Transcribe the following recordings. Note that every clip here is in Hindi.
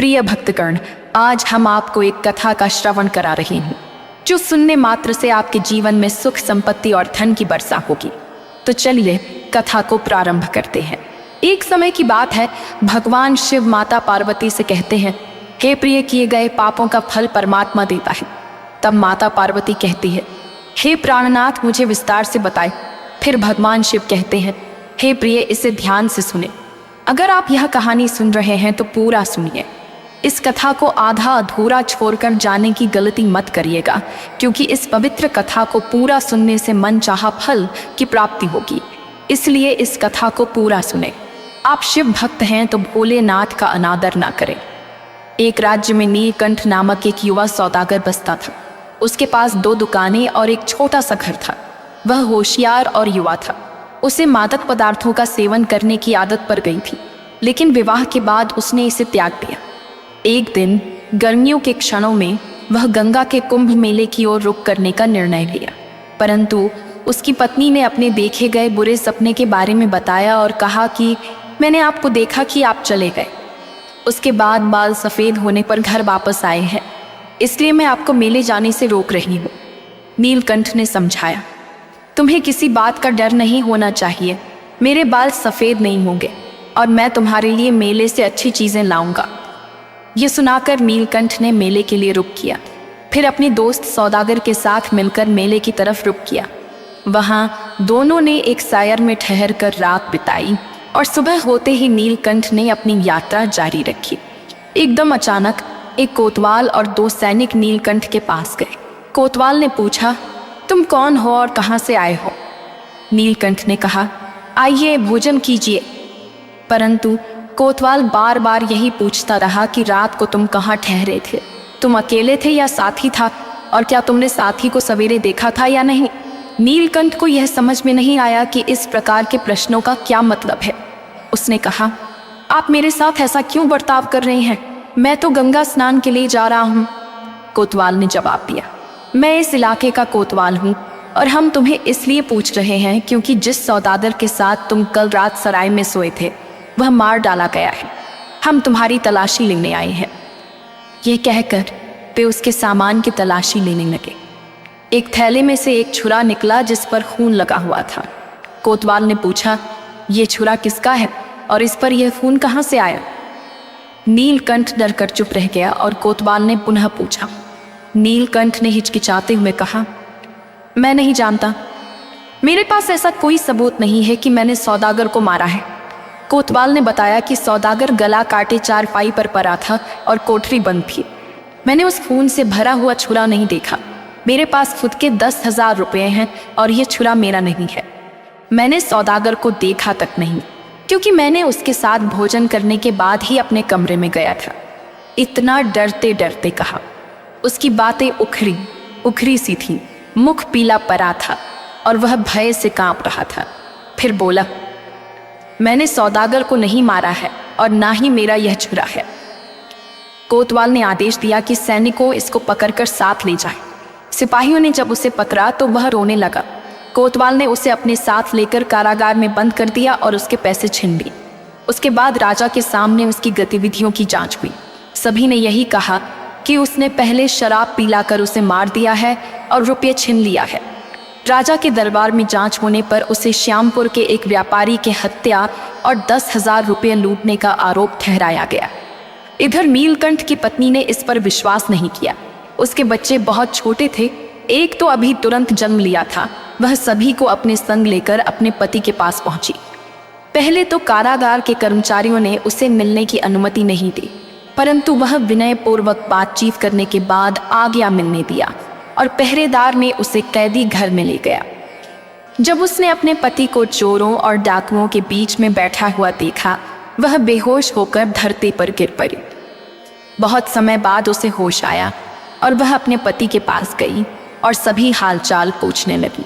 प्रिय भक्तगण, आज हम आपको एक कथा का श्रवण करा रहे हैं जो सुनने मात्र से आपके जीवन में सुख, संपत्ति और धन की वर्षा होगी। तो चलिए कथा को प्रारंभ करते हैं। एक समय की बात है, भगवान शिव माता पार्वती से कहते हैं, हे प्रिय, किए गए पापों का फल परमात्मा देता है। तब माता पार्वती कहती है, हे प्राणनाथ, मुझे विस्तार से बताए। फिर भगवान शिव कहते हैं, हे प्रिय, इसे ध्यान से सुने। अगर आप यह कहानी सुन रहे हैं तो पूरा सुनिए। इस कथा को आधा अधूरा छोड़कर जाने की गलती मत करिएगा, क्योंकि इस पवित्र कथा को पूरा सुनने से मन चाहा फल की प्राप्ति होगी। इसलिए इस कथा को पूरा सुने। आप शिव भक्त हैं तो भोलेनाथ का अनादर ना करें। एक राज्य में नीलकंठ नामक एक युवा सौदागर बसता था। उसके पास 2 दुकानें और एक छोटा सा घर था। वह होशियार और युवा था। उसे मादक पदार्थों का सेवन करने की आदत पड़ गई थी, लेकिन विवाह के बाद उसने इसे त्याग दिया। एक दिन गर्मियों के क्षणों में वह गंगा के कुंभ मेले की ओर रुख करने का निर्णय लिया, परंतु उसकी पत्नी ने अपने देखे गए बुरे सपने के बारे में बताया और कहा कि मैंने आपको देखा कि आप चले गए। उसके बाद बाल सफ़ेद होने पर घर वापस आए हैं, इसलिए मैं आपको मेले जाने से रोक रही हूँ। नीलकंठ ने समझाया, तुम्हें किसी बात का डर नहीं होना चाहिए। मेरे बाल सफ़ेद नहीं होंगे और मैं तुम्हारे लिए मेले से अच्छी चीज़ें लाऊंगा। ये सुनाकर नीलकंठ ने मेले के लिए रुख किया। फिर अपने दोस्त सौदागर के साथ मिलकर मेले की तरफ रुख किया। वहाँ दोनों ने एक सायर में ठहर कर रात बिताई और सुबह होते ही नीलकंठ ने अपनी यात्रा जारी रखी। एकदम अचानक एक कोतवाल और 2 सैनिक नीलकंठ के पास गए। कोतवाल ने पूछा, तुम कौन हो और कहाँ से आए हो? नीलकंठ ने कहा, आइए भोजन कीजिए। परंतु कोतवाल बार बार यही पूछता रहा कि रात को तुम कहाँ ठहरे थे? तुम अकेले थे या साथी था? और क्या तुमने साथी को सवेरे देखा था या नहीं? नीलकंठ को यह समझ में नहीं आया कि इस प्रकार के प्रश्नों का क्या मतलब है। उसने कहा, आप मेरे साथ ऐसा क्यों बर्ताव कर रहे हैं? मैं तो गंगा स्नान के लिए जा रहा हूँ। कोतवाल ने जवाब दिया, मैं इस इलाके का कोतवाल हूँ और हम तुम्हें इसलिए पूछ रहे हैं क्योंकि जिस सौदागर के साथ तुम कल रात सराय में सोए थे वह मार डाला गया है। हम तुम्हारी तलाशी लेने आए हैं। यह कहकर वे उसके सामान की तलाशी लेने लगे। एक थैले में से एक छुरा निकला जिस पर खून लगा हुआ था। कोतवाल ने पूछा, ये छुरा किसका है और इस पर यह खून कहाँ से आया? नीलकंठ डर कर चुप रह गया और कोतवाल ने पुनः पूछा। नीलकंठ ने हिचकिचाते हुए कहा, मैं नहीं जानता। मेरे पास ऐसा कोई सबूत नहीं है कि मैंने सौदागर को मारा है। कोतवाल ने बताया कि सौदागर गला काटे चारपाई पर पड़ा था और कोठरी बंद थी। मैंने उस खून से भरा हुआ छुरा नहीं देखा। मेरे पास खुद के 10,000 रुपये हैं और यह छुरा मेरा नहीं है। मैंने सौदागर को देखा तक नहीं, क्योंकि मैंने उसके साथ भोजन करने के बाद ही अपने कमरे में गया था। इतना डरते डरते कहा। उसकी बातें उखरी सी थी, मुख पीला पड़ा था और वह भय से कांप रहा था। फिर बोला, मैंने सौदागर को नहीं मारा है और ना ही मेरा यह छुरा है। कोतवाल ने आदेश दिया कि सैनिकों इसको पकड़कर साथ ले जाए। सिपाहियों ने जब उसे पकड़ा तो वह रोने लगा। कोतवाल ने उसे अपने साथ लेकर कारागार में बंद कर दिया और उसके पैसे छीन लिए। उसके बाद राजा के सामने उसकी गतिविधियों की जांच हुई। सभी ने यही कहा कि उसने पहले शराब पिलाकर उसे मार दिया है और रुपये छीन लिया है। राजा के दरबार में जांच होने पर उसे श्यामपुर के एक व्यापारी के हत्या और 10,000 रुपये लूटने का आरोप ठहराया गया। इधर नीलकंठ की पत्नी ने इस पर विश्वास नहीं किया। उसके बच्चे बहुत छोटे थे। एक तो अभी तुरंत जन्म लिया था। वह सभी को अपने संग लेकर अपने पति के पास पहुंची। पहले तो कारागार के कर्मचारियों ने उसे मिलने की अनुमति नहीं दी, परंतु वह विनयपूर्वक बातचीत करने के बाद आज्ञा मिलने दिया और पहरेदार ने उसे कैदी घर में ले गया। जब उसने अपने पति को चोरों और डाकुओं के बीच में बैठा हुआ देखा, वह बेहोश होकर धरती पर गिर पड़ी। बहुत समय बाद उसे होश आया और वह अपने पति के पास गई और सभी हालचाल पूछने लगी।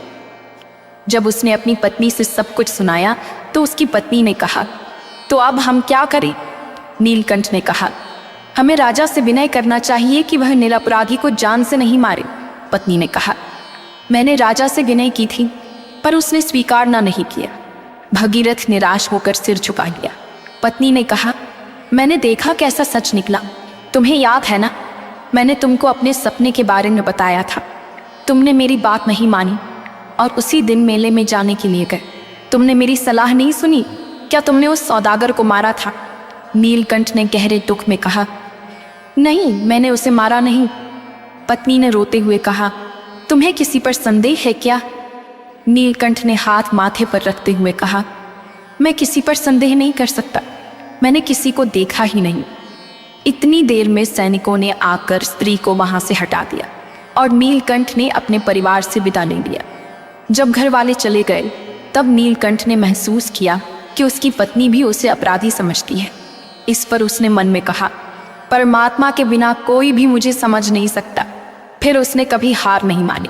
जब उसने अपनी पत्नी से सब कुछ सुनाया तो उसकी पत्नी ने कहा, तो अब हम क्या करें? नीलकंठ ने कहा, हमें राजा से विनय करना चाहिए कि वह निरपराधी को जान से नहीं मारे। पत्नी ने कहा, मैंने राजा से विनय की थी पर उसने स्वीकार नहीं किया। भगीरथ निराश होकर सिर झुका लिया। पत्नी ने कहा, मैंने देखा कैसा सच निकला। तुम्हें याद है ना, मैंने तुमको अपने सपने के बारे में बताया था। तुमने मेरी बात नहीं मानी और उसी दिन मेले में जाने के लिए गए। तुमने मेरी सलाह नहीं सुनी। क्या तुमने उस सौदागर को मारा था? नीलकंठ ने गहरे दुख में कहा। नहीं, मैंने उसे मारा नहीं। पत्नी ने रोते हुए कहा। तुम्हें किसी पर संदेह है क्या? नीलकंठ ने हाथ माथे पर रखते हुए कहा, मैं किसी पर संदेह नहीं कर सकता। मैंने किसी को देखा ही नहीं। इतनी देर में सैनिकों ने आकर स्त्री को वहां से हटा दिया और नीलकंठ ने अपने परिवार से विदा ले लिया। जब घर वाले चले गए तब नीलकंठ ने महसूस किया कि उसकी पत्नी भी उसे अपराधी समझती है। इस पर उसने मन में कहा, परमात्मा के बिना कोई भी मुझे समझ नहीं सकता। फिर उसने कभी हार नहीं मानी।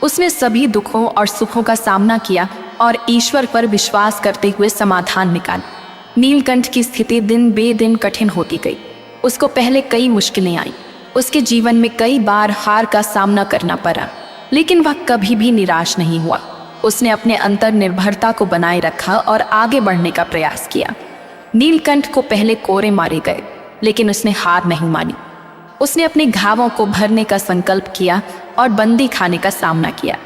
उसने सभी दुखों और सुखों का सामना किया और ईश्वर पर विश्वास करते हुए समाधान निकाला। नीलकंठ की स्थिति दिन बे दिन कठिन होती गई। उसको पहले कई मुश्किलें आईं। उसके जीवन में कई बार हार का सामना करना पड़ा, लेकिन वह कभी भी निराश नहीं हुआ। उसने अपने अंतर निर्भरता को बनाए रखा और आगे बढ़ने का प्रयास किया। नीलकंठ को पहले कोड़े मारे गए, लेकिन उसने हार नहीं मानी। उसने अपने घावों को भरने का संकल्प किया और बंदी खाने का सामना किया।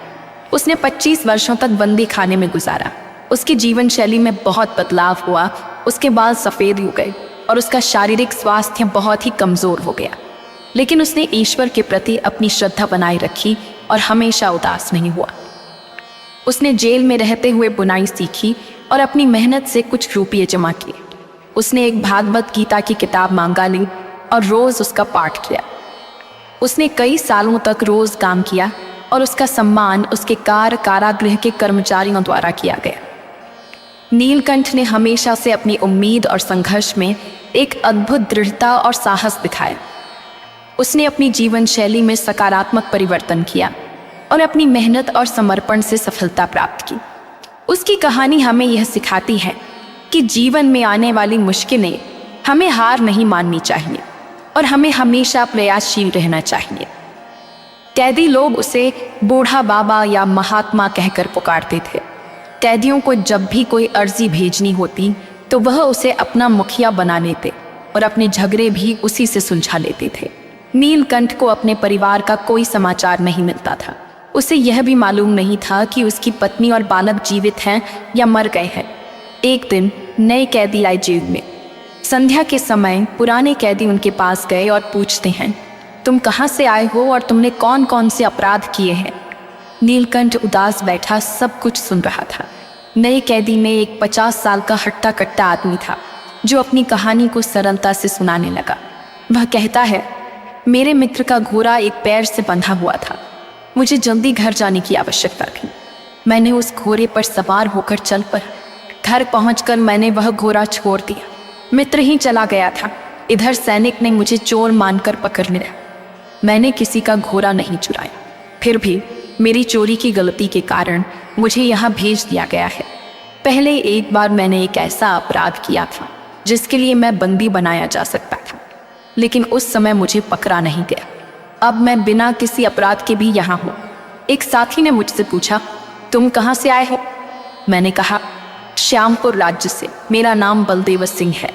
उसने 25 वर्षों तक बंदी खाने में गुजारा। उसकी जीवन शैली में बहुत बदलाव हुआ। उसके बाल सफ़ेद हो गए और उसका शारीरिक स्वास्थ्य बहुत ही कमज़ोर हो गया। लेकिन उसने ईश्वर के प्रति अपनी श्रद्धा बनाए रखी और हमेशा उदास नहीं हुआ। उसने जेल में रहते हुए बुनाई सीखी और अपनी मेहनत से कुछ रुपये जमा किए। उसने एक भागवत गीता की किताब मांगा ली और रोज़ उसका पाठ किया। उसने कई सालों तक रोज़ काम किया और उसका सम्मान उसके कारागृह के कर्मचारियों द्वारा किया गया। नीलकंठ ने हमेशा से अपनी उम्मीद और संघर्ष में एक अद्भुत दृढ़ता और साहस दिखाया। उसने अपनी जीवन शैली में सकारात्मक परिवर्तन किया और अपनी मेहनत और समर्पण से सफलता प्राप्त की। उसकी कहानी हमें यह सिखाती है कि जीवन में आने वाली मुश्किलें हमें हार नहीं माननी चाहिए और हमें हमेशा प्रयासशील रहना चाहिए। कैदी लोग उसे बूढ़ा बाबा या महात्मा कहकर पुकारते थे। कैदियों को जब भी कोई अर्जी भेजनी होती तो वह उसे अपना मुखिया बना लेते और अपने झगड़े भी उसी से सुलझा लेते थे। नीलकंठ को अपने परिवार का कोई समाचार नहीं मिलता था। उसे यह भी मालूम नहीं था कि उसकी पत्नी और बालक जीवित हैं या मर गए हैं। एक दिन नए कैदी आए जेल में। संध्या के समय पुराने कैदी उनके पास गए और पूछते हैं, तुम कहाँ से आए हो और तुमने कौन कौन से अपराध किए हैं? नीलकंठ उदास बैठा सब कुछ सुन रहा था। नए कैदी में एक 50 साल का हट्टा कट्टा आदमी था जो अपनी कहानी को सरलता से सुनाने लगा। वह कहता है, मेरे मित्र का घोड़ा एक पैर से बंधा हुआ था। मुझे जल्दी घर जाने की आवश्यकता थी। मैंने उस घोड़े पर सवार होकर चल पड़ा। घर पहुंचकर मैंने वह घोड़ा छोड़ दिया। मित्र ही चला गया था। इधर सैनिक ने मुझे चोर मानकर पकड़ लिया। मैंने किसी का घोड़ा नहीं चुराया। फिर भी मेरी चोरी की गलती के कारण मुझे यहाँ भेज दिया गया है। पहले एक बार मैंने एक ऐसा अपराध किया था जिसके लिए मैं बंदी बनाया जा सकता था, लेकिन उस समय मुझे पकड़ा नहीं गया। अब मैं बिना किसी अपराध के भी यहाँ हूँ। एक साथी ने मुझसे पूछा, तुम कहाँ से आए हो? मैंने कहा, श्यामपुर राज्य से। मेरा नाम बलदेव सिंह है।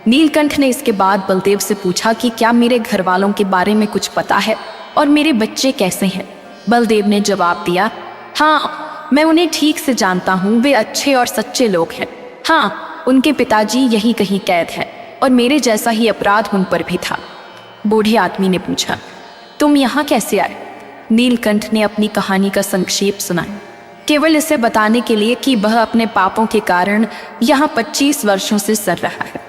नीलकंठ ने इसके बाद बलदेव से पूछा कि क्या मेरे घर वालों के बारे में कुछ पता है और मेरे बच्चे कैसे हैं? बलदेव ने जवाब दिया, हाँ, मैं उन्हें ठीक से जानता हूँ। वे अच्छे और सच्चे लोग हैं। हाँ, उनके पिताजी यही कहीं कैद है और मेरे जैसा ही अपराध उन पर भी था। बूढ़े आदमी ने पूछा, तुम यहाँ कैसे आए? नीलकंठ ने अपनी कहानी का संक्षेप सुनाया, केवल इसे बताने के लिए कि वह अपने पापों के कारण यहाँ 25 वर्षों से सड़ रहा है।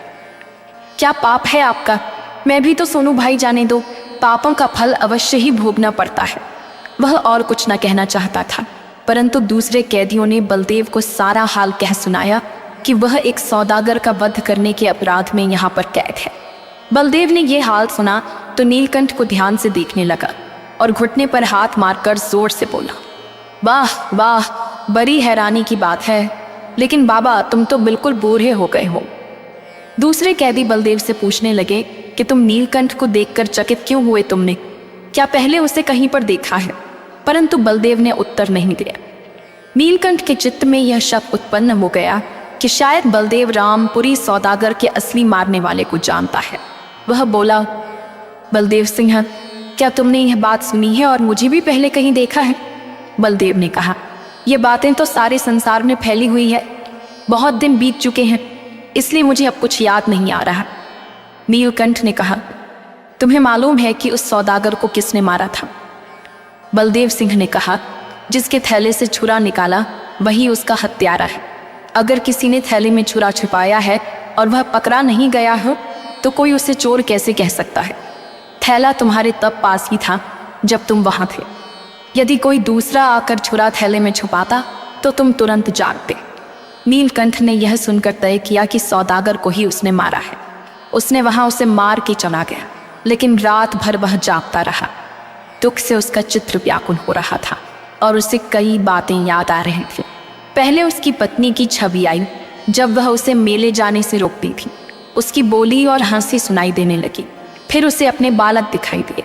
क्या पाप है आपका? मैं भी तो सोनू भाई, जाने दो। पापों का फल अवश्य ही भोगना पड़ता है। वह और कुछ न कहना चाहता था, परंतु दूसरे कैदियों ने बलदेव को सारा हाल कह सुनाया कि वह एक सौदागर का वध करने के अपराध में यहाँ पर कैद है। बलदेव ने यह हाल सुना तो नीलकंठ को ध्यान से देखने लगा और घुटने पर हाथ मारकर जोर से बोला, वाह वाह, बड़ी हैरानी की बात है, लेकिन बाबा तुम तो बिल्कुल बूढ़े हो गए हो। दूसरे कैदी बलदेव से पूछने लगे कि तुम नीलकंठ को देखकर चकित क्यों हुए? तुमने क्या पहले उसे कहीं पर देखा है? परंतु बलदेव ने उत्तर नहीं दिया। नीलकंठ के चित्त में यह शक उत्पन्न हो गया कि शायद बलदेव रामपुरी सौदागर के असली मारने वाले को जानता है। वह बोला, बलदेव सिंह, क्या तुमने यह बात सुनी है और मुझे भी पहले कहीं देखा है? बलदेव ने कहा, ये बातें तो सारे संसार में फैली हुई है। बहुत दिन बीत चुके हैं, इसलिए मुझे अब कुछ याद नहीं आ रहा। नीलकंठ ने कहा, तुम्हें मालूम है कि उस सौदागर को किसने मारा था? बलदेव सिंह ने कहा, जिसके थैले से छुरा निकाला वही उसका हत्यारा है। अगर किसी ने थैले में छुरा छुपाया है और वह पकड़ा नहीं गया हो तो कोई उसे चोर कैसे कह सकता है? थैला तुम्हारे तब पास ही था जब तुम वहां थे। यदि कोई दूसरा आकर छुरा थैले में छुपाता तो तुम तुरंत जागते। नीलकंठ ने यह सुनकर तय किया कि सौदागर को ही उसने मारा है। उसने वहां उसे मार के चला गया, लेकिन रात भर वह जागता रहा। दुख से उसका चित्र व्याकुल हो रहा था और उसे कई बातें याद आ रही थी। पहले उसकी पत्नी की छवि आई जब वह उसे मेले जाने से रोकती थी। उसकी बोली और हंसी सुनाई देने लगी। फिर उसे अपने बालक दिखाई दिए।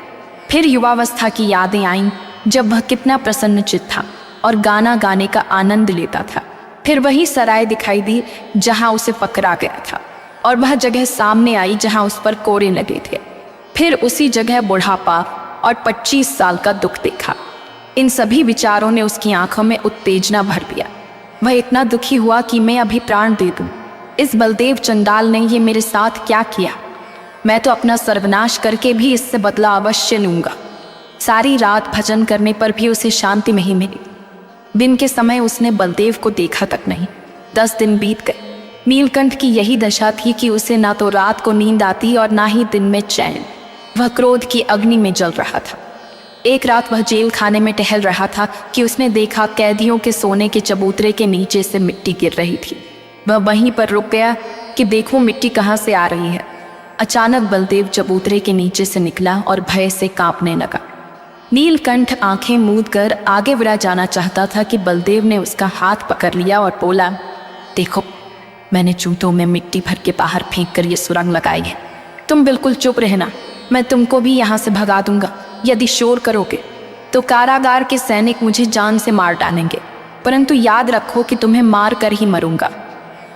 फिर युवावस्था की यादें आईं जब वह कितना प्रसन्नचित्त था और गाना गाने का आनंद लेता था। फिर वही सराय दिखाई दी जहां उसे पकड़ा गया था और वह जगह सामने आई जहां उस पर कोरे लगे थे। फिर उसी जगह बुढ़ापा और 25 साल का दुख देखा। इन सभी विचारों ने उसकी आंखों में उत्तेजना भर दिया। वह इतना दुखी हुआ कि मैं अभी प्राण दे दूं। इस बलदेव चंडाल ने ये मेरे साथ क्या किया? मैं तो अपना सर्वनाश करके भी इससे बदला अवश्य लूंगा। सारी रात भजन करने पर भी उसे शांति नहीं मिली। दिन के समय उसने बलदेव को देखा तक नहीं। 10 दिन बीत गए। नीलकंठ की यही दशा थी कि उसे ना तो रात को नींद आती और ना ही दिन में चैन। वह क्रोध की अग्नि में जल रहा था। एक रात वह जेल खाने में टहल रहा था कि उसने देखा कैदियों के सोने के चबूतरे के नीचे से मिट्टी गिर रही थी। वह वहीं पर रुक गया कि देखो मिट्टी कहाँ से आ रही है। अचानक बलदेव चबूतरे के नीचे से निकला और भय से कांपने लगा। नीलकंठ आंखें मूंद कर आगे बढ़ा जाना चाहता था कि बलदेव ने उसका हाथ पकड़ लिया और बोला, देखो, मैंने जूतों में मिट्टी भर के बाहर फेंक कर ये सुरंग लगाई है। तुम बिल्कुल चुप रहना, मैं तुमको भी यहाँ से भगा दूंगा। यदि शोर करोगे तो कारागार के सैनिक मुझे जान से मार डालेंगे, परंतु याद रखो कि तुम्हें मार कर ही मरूंगा।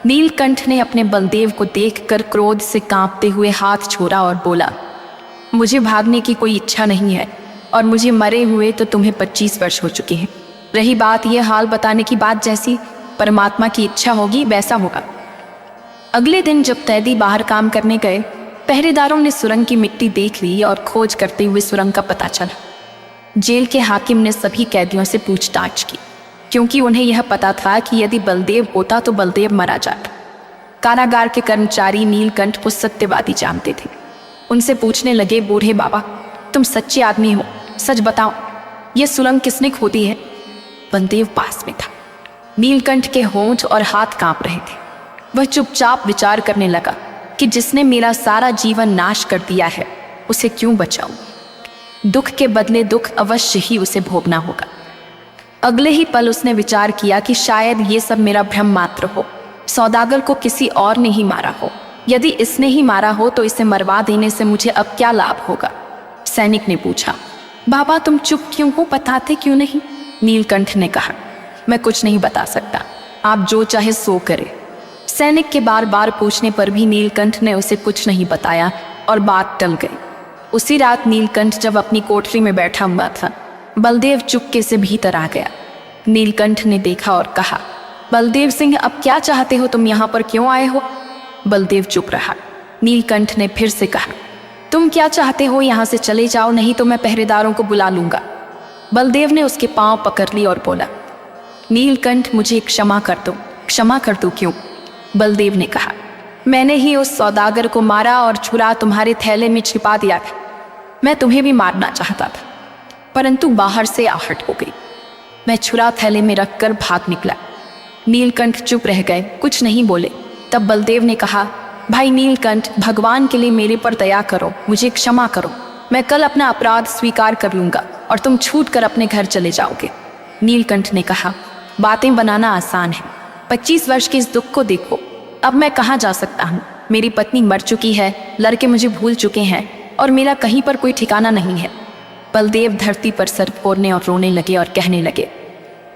नीलकंठ ने अपने बलदेव को देखकर क्रोध से कांपते हुए हाथ छोड़ा और बोला, मुझे भागने की कोई इच्छा नहीं है और मुझे मरे हुए तो तुम्हें 25 वर्ष हो चुके हैं। रही बात यह हाल बताने की बात, जैसी परमात्मा की इच्छा होगी वैसा होगा। अगले दिन जब कैदी बाहर काम करने गए, पहरेदारों ने सुरंग की मिट्टी देख ली और खोज करते हुए सुरंग का पता चला। जेल के हाकिम ने सभी कैदियों से पूछताछ की, क्योंकि उन्हें यह पता था कि यदि बलदेव होता तो बलदेव मारा जाता। कारागार के कर्मचारी नीलकंठ को सत्यवादी जानते थे। उनसे पूछने लगे, बूढ़े बाबा, तुम सच्चे आदमी हो, सच बताओ, ये सुरंग किसने खोदी है? बलदेव पास में था। नीलकंठ के होंठ और हाथ कांप रहे थे। वह चुपचाप विचार करने लगा कि जिसने मेरा सारा जीवन नाश कर दिया है उसे क्यों बचाऊं? दुख के बदले दुख अवश्य ही उसे भोगना होगा। अगले ही पल उसने विचार किया कि शायद ये सब मेरा भ्रम मात्र हो। सौदागर को किसी और ने ही मारा हो। यदि इसने ही मारा हो तो इसे मरवा देने से मुझे अब क्या लाभ होगा? सैनिक ने पूछा, बाबा तुम चुप क्यों हो, बताते क्यों नहीं? नीलकंठ ने कहा, मैं कुछ नहीं बता सकता, आप जो चाहे सो करें। सैनिक के बार बार पूछने पर भी नीलकंठ ने उसे कुछ नहीं बताया और बात टल गई। उसी रात नीलकंठ जब अपनी कोठरी में बैठा हुआ था, बलदेव चुपके से भीतर आ गया। नीलकंठ ने देखा और कहा, बलदेव सिंह, अब क्या चाहते हो? तुम यहाँ पर क्यों आए हो? बलदेव चुप रहा। नीलकंठ ने फिर से कहा, तुम क्या चाहते हो? यहाँ से चले जाओ, नहीं तो मैं पहरेदारों को बुला लूंगा। बलदेव ने उसके पांव पकड़ ली और बोला, नीलकंठ, मुझे क्षमा कर दो। क्षमा कर दो क्यों? बलदेव ने कहा, मैंने ही उस सौदागर को मारा और छुरा तुम्हारे थैले में छिपा दिया था। मैं तुम्हें भी मारना चाहता था, परंतु बाहर से आहट हो गई। मैं छुरा थैले में रखकर भाग निकला। नीलकंठ चुप रह गए, कुछ नहीं बोले। तब बलदेव ने कहा, भाई नीलकंठ, भगवान के लिए मेरे पर दया करो, मुझे क्षमा करो। मैं कल अपना अपराध स्वीकार कर लूंगा और तुम छूट कर अपने घर चले जाओगे। नीलकंठ ने कहा, बातें बनाना आसान है, 25 वर्ष के इस दुख को देखो। अब मैं कहाँ जा सकता हूँ? मेरी पत्नी मर चुकी है, लड़के मुझे भूल चुके हैं और मेरा कहीं पर कोई ठिकाना नहीं है। बलदेव धरती पर सर फोड़ने और रोने लगे और कहने लगे,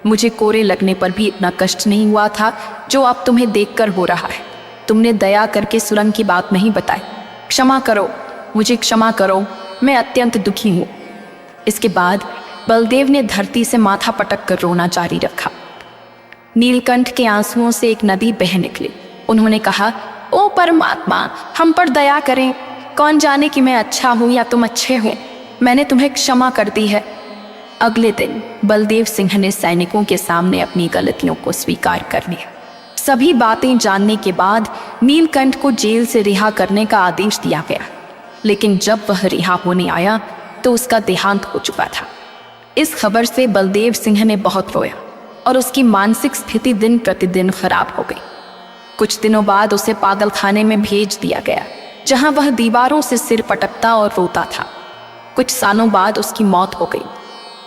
मुझे कोरे लगने पर भी इतना कष्ट नहीं हुआ था जो अब तुम्हें देखकर हो रहा है। तुमने दया करके सुरंग की बात नहीं बताई। क्षमा करो, मुझे क्षमा करो। मैं अत्यंत दुखी हूँ। इसके बाद बलदेव ने धरती से माथा पटक कर रोना जारी रखा। नीलकंठ के आंसुओं से एक नदी बह निकली। उन्होंने कहा, ओ परमात्मा, हम पर दया करें। कौन जाने कि मैं अच्छा हूँ या तुम अच्छे हो। मैंने तुम्हें क्षमा कर दी है। अगले दिन बलदेव सिंह ने सैनिकों के सामने अपनी गलतियों को स्वीकार कर लिया। सभी बातें जानने के बाद नीलकंठ को जेल से रिहा करने का आदेश दिया गया, लेकिन जब वह रिहा होने आया तो उसका देहांत हो चुका था। इस खबर से बलदेव सिंह ने बहुत रोया और उसकी मानसिक स्थिति दिन प्रतिदिन खराब हो गई। कुछ दिनों बाद उसे पागल खाने में भेज दिया गया, जहां वह दीवारों से सिर पटकता और रोता था। कुछ सालों बाद उसकी मौत हो गई।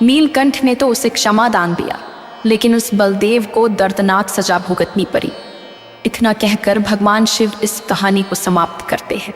नीलकंठ ने तो उसे क्षमा दान दिया, लेकिन उस बलदेव को दर्दनाक सजा भुगतनी पड़ी। इतना कहकर भगवान शिव इस कहानी को समाप्त करते हैं।